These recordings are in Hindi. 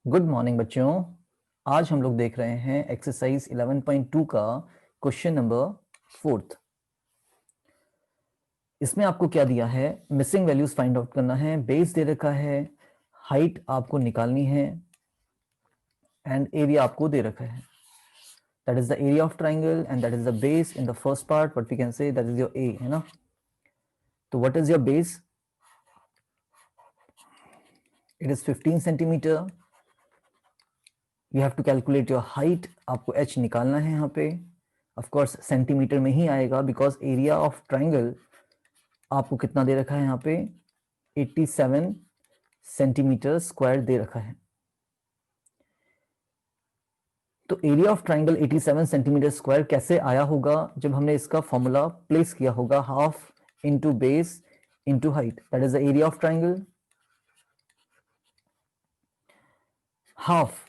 गुड मॉर्निंग बच्चों। आज हम लोग देख रहे हैं एक्सरसाइज 11.2 का क्वेश्चन नंबर 4। इसमें आपको क्या दिया है, मिसिंग वैल्यूज फाइंड आउट करना है, बेस दे रखा है, हाइट आपको निकालनी है एंड एरिया आपको दे रखा है। That is the area of triangle and that is the base in the first part, what we can say that is your A, है ना। तो what is your base? It is 15 centimetre. You have to calculate your height, आपको h निकालना है यहाँ पे। ऑफ कोर्स सेंटीमीटर में ही आएगा बिकॉज एरिया ऑफ ट्राइंगल आपको कितना दे रखा है यहाँ पे, 87 सेंटीमीटर स्क्वायर दे रखा है। तो area of triangle 87 centimetre square कैसे आया होगा? जब हमने इसका फॉर्मूला प्लेस किया होगा, half into base into height, that is the area of triangle. Half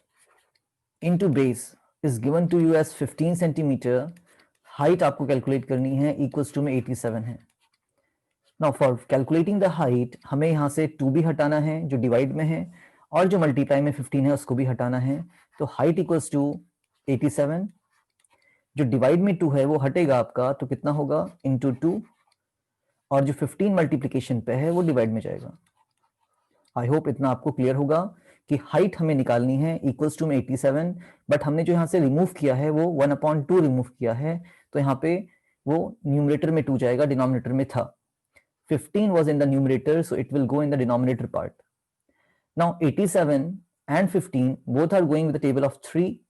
into base is given to you as 15 centimetre. Height आपको कैलकुलेट करनी है, इक्वल्स टू में 87 है। Now for calculating the height हमें यहाँ से 2 भी हटाना है जो डिवाइड में है, और जो मल्टीप्लाई में 15 है उसको भी हटाना है। तो हाइट इक्वल्स टू 87, जो डिवाइड में 2 है वो हटेगा आपका, तो कितना होगा, इंटू 2, और जो 15 मल्टीप्लीकेशन पे है वो डिवाइड में जाएगा। आई होप इतना आपको क्लियर होगा कि हाइट हमें निकालनी है इक्वल्स टू में 87, बट हमने जो यहाँ से रिमूव किया है वो 1/2 रिमूव किया है, तो यहाँ पे वो न्यूमरेटर में 2 जाएगा, डिनोमिनेटर में था। 15 was in the numerator, so it will go in the denominator part. Now 87 and 15 both are going with the table of 3.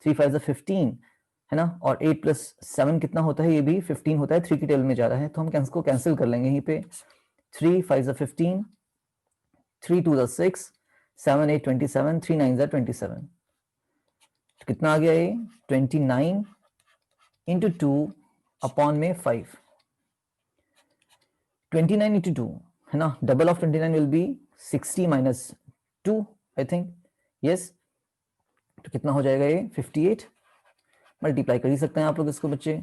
3 5 is 15, है ना, और 8 plus 7 कितना होता है, ये भी 15 होता है, 3 की टेबल में जा रहा है, तो हम इसको कैंसिल कर लेंगे यहीं पे। 3 5 is 15, 3 2 is 6, 7 8 27, 3 9 is 27। तो कितना आ गया ये, 29 इंटू 2 अपॉन में 5। 29 into 2, है ना, double of 29 will be 60 minus 2, I think, yes। तो कितना हो जाएगा ये, 58। मल्टीप्लाई कर ही सकते हैं आप लोग इसको बच्चे।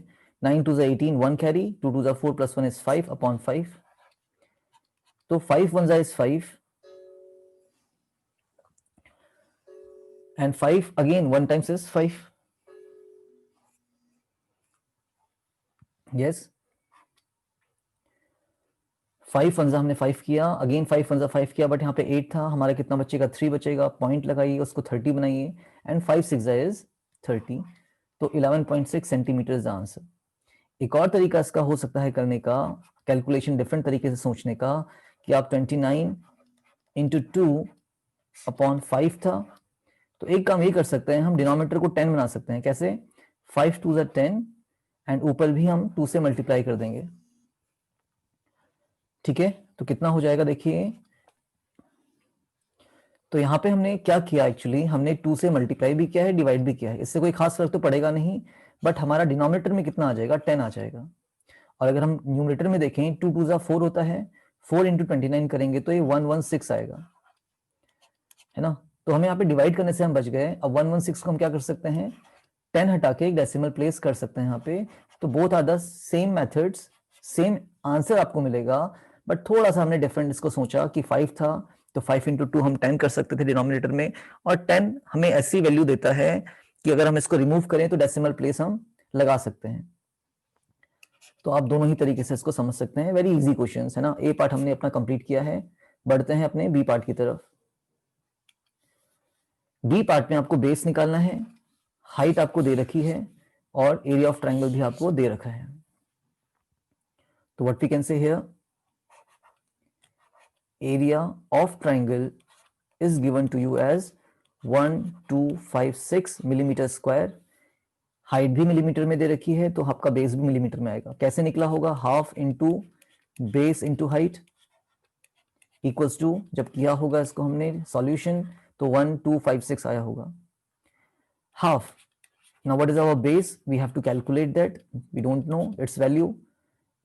9 2 18, 1 कैरी, 2 2 4 plus 1 is 5 upon 5। तो 5 1 is 5 and 5 again 1 times is 5, yes। 5 फंजा हमने 5 किया, अगेन 5 फंजा 5 किया, बट यहाँ पे 8 था, हमारा कितना बचेगा, 3 बचेगा। पॉइंट लगाइए, उसको 30 बनाइए, एंड 5 6 इज 30, तो 11.6 सेंटीमीटर आंसर। एक और तरीका इसका हो सकता है करने का, कैलकुलेशन डिफरेंट तरीके से सोचने का, कि आप 29 इंटू 2 अपॉन 5 था, तो एक काम ये कर सकते हैं, हम डिनोमिनेटर को 10 बना सकते हैं। कैसे? 5 2 10, एंड ऊपर भी हम 2 से मल्टीप्लाई कर देंगे, ठीक है। तो कितना हो जाएगा देखिए, तो यहाँ पे हमने क्या किया, एक्चुअली हमने 2 से मल्टीप्लाई भी किया है, डिवाइड भी किया है, इससे कोई खास फर्क तो पड़ेगा नहीं, बट हमारा डिनोमिनेटर में कितना आ जाएगा, 10 आ जाएगा। और अगर हम न्यूमरेटर में देखें, 2 2 4 होता है, 4 इंटू 29 करेंगे तो ये 116 आएगा, है ना। तो हमें यहाँ पे डिवाइड करने से हम बच गए। अब 116 को हम क्या कर सकते हैं, 10 हटा के एक डेसिमल प्लेस कर सकते हैं यहाँ पे। तो both are the same methods, same answer आपको मिलेगा, बट थोड़ा सा हमने डिफरेंट इसको सोचा कि 5 था तो 5 इंटू 2 हम 10 कर सकते थे डिनोमिनेटर में, और 10 हमें ऐसी वैल्यू देता है कि अगर हम इसको रिमूव करें तो डेसिमल प्लेस हम लगा सकते हैं। तो आप दोनों ही तरीके से इसको समझ सकते हैं, वेरी इजी क्वेश्चंस, है ना। ए पार्ट हमने अपना कंप्लीट किया है, बढ़ते हैं अपने बी पार्ट की तरफ। बी पार्ट में आपको बेस निकालना है, हाइट आपको दे रखी है, और एरिया ऑफ ट्राइंगल भी आपको दे रखा है। तो what we can say here, area of triangle is given to you as 1256 millimetre square. Height भी मिलीमीटर में दे रखी है, तो आपका बेस भी मिलीमीटर में आएगा। कैसे निकला होगा, half into base into height equals to, जब किया होगा इसको हमने सॉल्यूशन, तो 1256 आया होगा। Half, now what is our base, we have to calculate that, we don't know its value,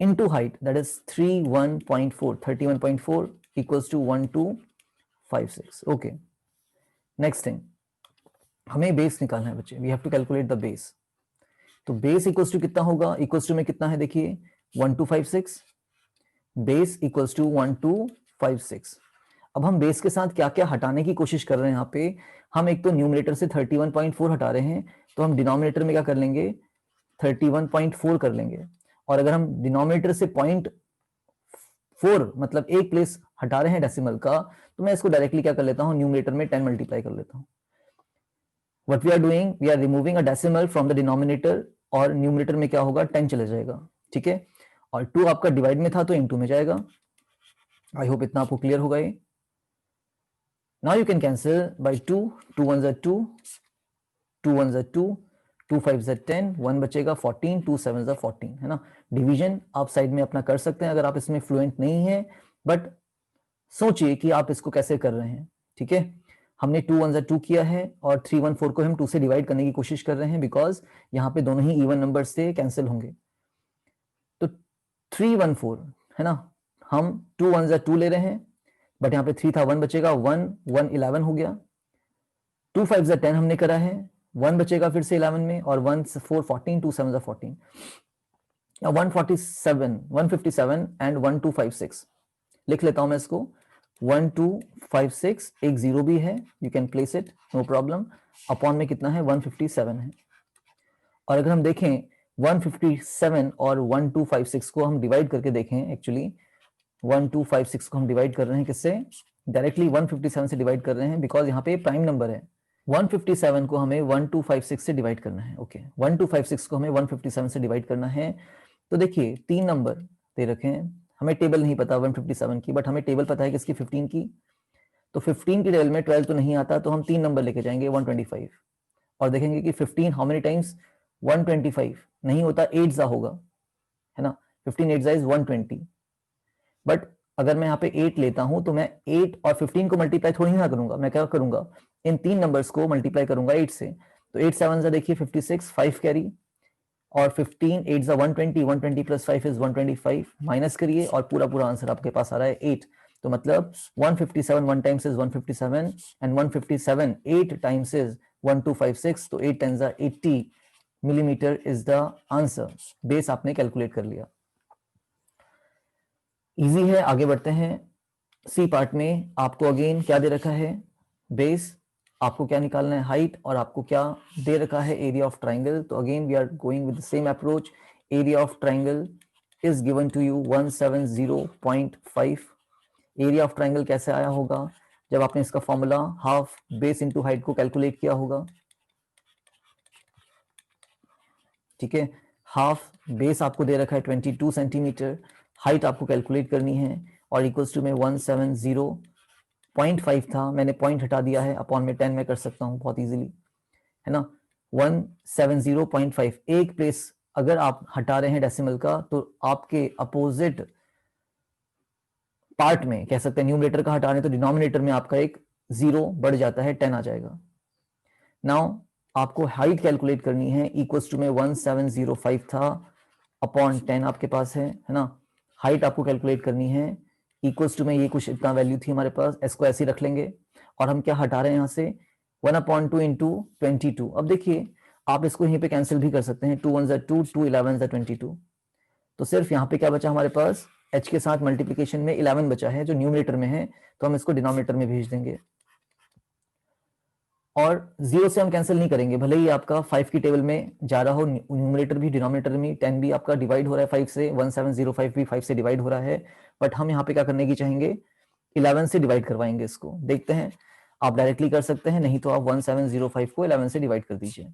into height, that is 31.4 equals to 1256। okay, next thing, हमें बेस निकालना है बच्चे, we have to calculate the base. तो बेस इक्वल्स टू कितना होगा, इक्वल्स टू में कितना है देखिए, 1256, बेस इक्वल्स टू 1256। अब हम बेस के साथ क्या क्या हटाने की कोशिश कर रहे हैं यहाँ पे, हम एक तो न्यूमरेटर से 31.4 हटा रहे हैं, तो हम डिनोमिनेटर में क्या कर लेंगे 31.4 कर लेंगे, और अगर हम डिनोमिनेटर से 0.4 मतलब एक प्लेस हटा रहे हैं डेसिमल का, तो मैं इसको डायरेक्टली क्या कर लेता हूँ, न्यूमरेटर में 10 मल्टीप्लाई कर लेता हूँ। What we are doing, we are removing a decimal from the denominator, और न्यूमरेटर में क्या होगा 10 चले जाएगा, ठीक है, और 2 आपका डिवाइड में था तो इनटू में जाएगा। आई होप इतना आपको क्लियर होगा ये। Now you can cancel bye 2, 2 1 2, 2 1 2, 2 5 10, 1 बचेगा 14, 2 7 14, है ना। डिवीजन आप साइड में अपना कर सकते हैं अगर आप इसमें फ्लुएंट नहीं है, बट सोचिए कि आप इसको कैसे कर रहे हैं, ठीक है। हमने 2 1 2 किया है और 3 1 4 को हम 2 से डिवाइड करने की कोशिश कर रहे हैं, बिकॉज यहाँ पे दोनों ही इवन नंबर से कैंसिल होंगे। तो 3 1 4 है ना, हम 2 1 2 ले रहे हैं, बट यहाँ पे 3 था, 1 बचेगा, 1 1 11 हो गया। 2 5 10 हमने करा है, 1 बचेगा फिर से 11 में, और 1 4 14, 2 7 14, 147 157 एंड 1 2 5 6 लिख लेता हूं मैं इसको। 1 2 5 6, एक जीरो भी है, you can place it, no problem. Upon में कितना है 157 है, और अगर हम देखें 157 और 1 2 5 6 को हम डिवाइड करके देखें, एक्चुअली 1 2 5 6 को हम डिवाइड कर रहे हैं किससे, डायरेक्टली 157 से डिवाइड कर रहे हैं, बिकॉज यहाँ पे प्राइम नंबर है। 157 को हमें 1 2 5 6 से डिवाइड करना है, ओके 1 2 5 6 को हमें 157 से डिवाइड करना है। तो देखिए 3 नंबर दे रखे हैं, हमें टेबल नहीं पता 157 की, बट हमें टेबल पता है किसकी 15 की, तो 15 की टेबल में 12 तो नहीं आता, तो हम 3 नंबर लेके जाएंगे 125, और देखेंगे कि 15 हाउ मेनी टाइम्स 125 नहीं होता, 8 जा होगा, है ना, 15 8 इज 120, बट अगर मैं यहाँ पे 8 लेता हूं तो मैं 8 और 15 को मल्टीप्लाई थोड़ी ना करूंगा, मैं क्या करूंगा इन 3 नंबर्स को मल्टीप्लाई करूंगा 8 से, तो 8 7 जा देखिए 56, 5 कैरी, और 15 8 जा 120, 120 प्लस 5 इज 125, माइनस करिए और पूरा पूरा आंसर आपके पास आ रहा है 8। तो मतलब 157 1 times is 157 and 157 8 times is 1256, तो 8 10 जा 80 millimetre is the answer. Base आपने कैलकुलेट कर लिया, इजी है। आगे बढ़ते हैं, सी पार्ट में आपको अगेन क्या दे रखा है, बेस, आपको क्या निकालना है हाइट, और आपको क्या दे रखा है एरिया ऑफ ट्राइंगल। तो again we are going with the same approach, area of triangle is given to you 170.5। Area of triangle कैसे आया होगा, जब आपने इसका formula half base into height को कैलकुलेट किया होगा, ठीक है। हाफ बेस आपको दे रखा है 22 सेंटीमीटर, हाइट आपको कैलकुलेट करनी है, और इक्वल्स टू में 170.5 था, मैंने पॉइंट हटा दिया है, अपॉन में 10 में कर सकता हूं बहुत इजीली, है ना। 170.5 एक प्लेस अगर आप हटा रहे हैं डेसिमल का, तो आपके अपोजिट पार्ट में कह सकते हैं, न्यूमरेटर का हटा रहे हैं तो डिनोमिनेटर में आपका एक जीरो बढ़ जाता है, 10 आ जाएगा। नाउ आपको हाइट कैलकुलेट करनी है, इक्वल्स टू में 1705 था, अपॉन 10 आपके पास है ना। हाइट आपको कैलकुलेट करनी है, इक्वल्स टू में ये कुछ इतना वैल्यू थी हमारे पास, इसको ऐसे ही रख लेंगे, और हम क्या हटा रहे हैं यहाँ से 1/2 इंटू 22। अब देखिए आप इसको यहीं पे कैंसिल भी कर सकते हैं, 2 1 2, 2 11 22, तो सिर्फ यहाँ पे क्या बचा हमारे पास, h के साथ मल्टीप्लीकेशन में 11 बचा है जो न्यूमरेटर में है, तो हम इसको डिनोमिनेटर में भेज देंगे, और 0 से हम कैंसिल नहीं करेंगे, भले ही आपका 5 की टेबल में जा रहा हो, न्यूमरेटर भी डिनोमिनेटर में 10 भी आपका डिवाइड हो रहा है 5 से, 1705 भी 5 से डिवाइड हो रहा है, बट हम यहाँ पे क्या करने की चाहेंगे 11 से डिवाइड करवाएंगे इसको। देखते हैं, आप डायरेक्टली कर सकते हैं, नहीं तो आप 1705 को 11 से डिवाइड कर दीजिए।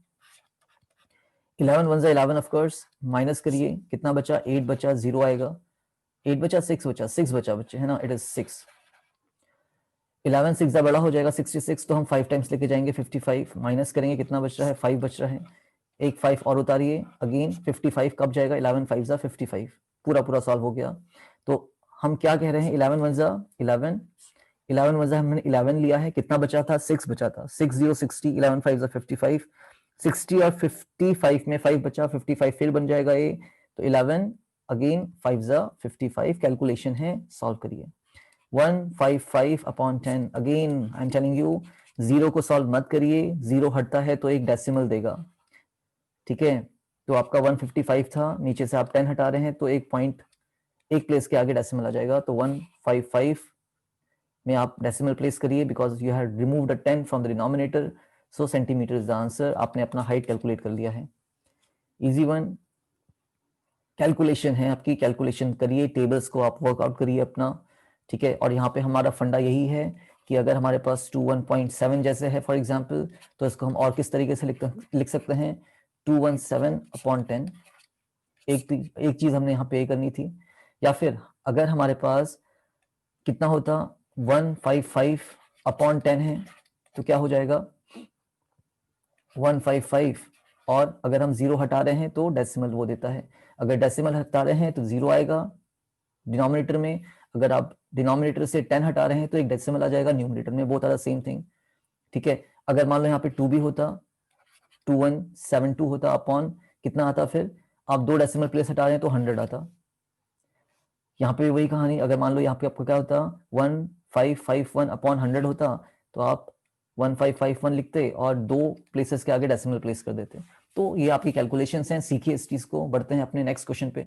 11 1 11 ऑफ कोर्स, माइनस करिए कितना बचा, 8 बचा, 0 आएगा, 8 बचा, 6 बचा, 6 बचा बच्चे, है ना, इट इज 6। 11 6 बड़ा हो जाएगा 66, तो हम 5 टाइम्स लेके जाएंगे 55, माइनस करेंगे कितना बच रहा है, 5 बच रहा है, एक 5 और उतारिए, अगेन 55 कब जाएगा, 11 5 जा 55, पूरा पूरा सॉल्व हो गया। तो हम क्या कह रहे हैं, 11 1 जा 11, 11 1 जा हमने 11 लिया है, कितना बचा था, 6 बचा था, 6 0 60, 11 5 जा 55, 60 और 55 में 5 बचा, 55 फिर बन जाएगा ये, तो 11 अगेन 5 जा 55, कैलकुलेशन है, सॉल्व करिए। 155 upon 10, again I am telling you, zero को सॉल्व मत करिए, जीरो हटता है तो एक डेसिमल देगा, ठीक है। तो आपका 155 था, नीचे से आप 10 हटा रहे हैं तो एक पॉइंट एक प्लेस के आगे डेसिमल आ जाएगा, तो 155 में आप डेसिमल प्लेस करिए because you have removed a 10 from the denominator, so centimetre is the answer. आपने अपना हाइट कैलकुलेट कर लिया है। इजी वन कैलकुलेशन है आपकी, कैलकुलेशन करिए, टेबल्स को आप वर्कआउट करिए अपना, ठीक है। और यहाँ पे हमारा फंडा यही है कि अगर हमारे पास 21.7 जैसे है फॉर एग्जांपल, तो इसको हम और किस तरीके से लिख सकते हैं, 217/10। एक चीज हमने यहाँ पे करनी थी। या फिर अगर हमारे पास कितना होता, 155/10 है, तो क्या हो जाएगा 155, और अगर हम 0 हटा रहे हैं तो डेसिमल वो देता है। अगर डेसिमल हटा रहे हैं तो 0 आएगा डिनोमिनेटर में, अगर आप डिनोमिनेटर से 10 हटा रहे हैं तो एक डेसिमल आ जाएगा न्यूमरेटर में, both are the same thing, ठीक है। अगर मान लो यहाँ पे 2 भी होता, 2172 होता अपॉन कितना आता, फिर आप 2 डेसिमल प्लेस हटा रहे हैं तो 100 आता। यहाँ पे वही कहानी, अगर मान लो यहाँ पे आपको क्या होता 1551/100 होता, तो आप 1551 लिखते और 2 प्लेसेस के आगे डेसिमल प्लेस कर देते। तो ये आपकी कैलकुलेशंस हैं, सीखिए इस चीज को। बढ़ते हैं अपने नेक्स्ट क्वेश्चन पे।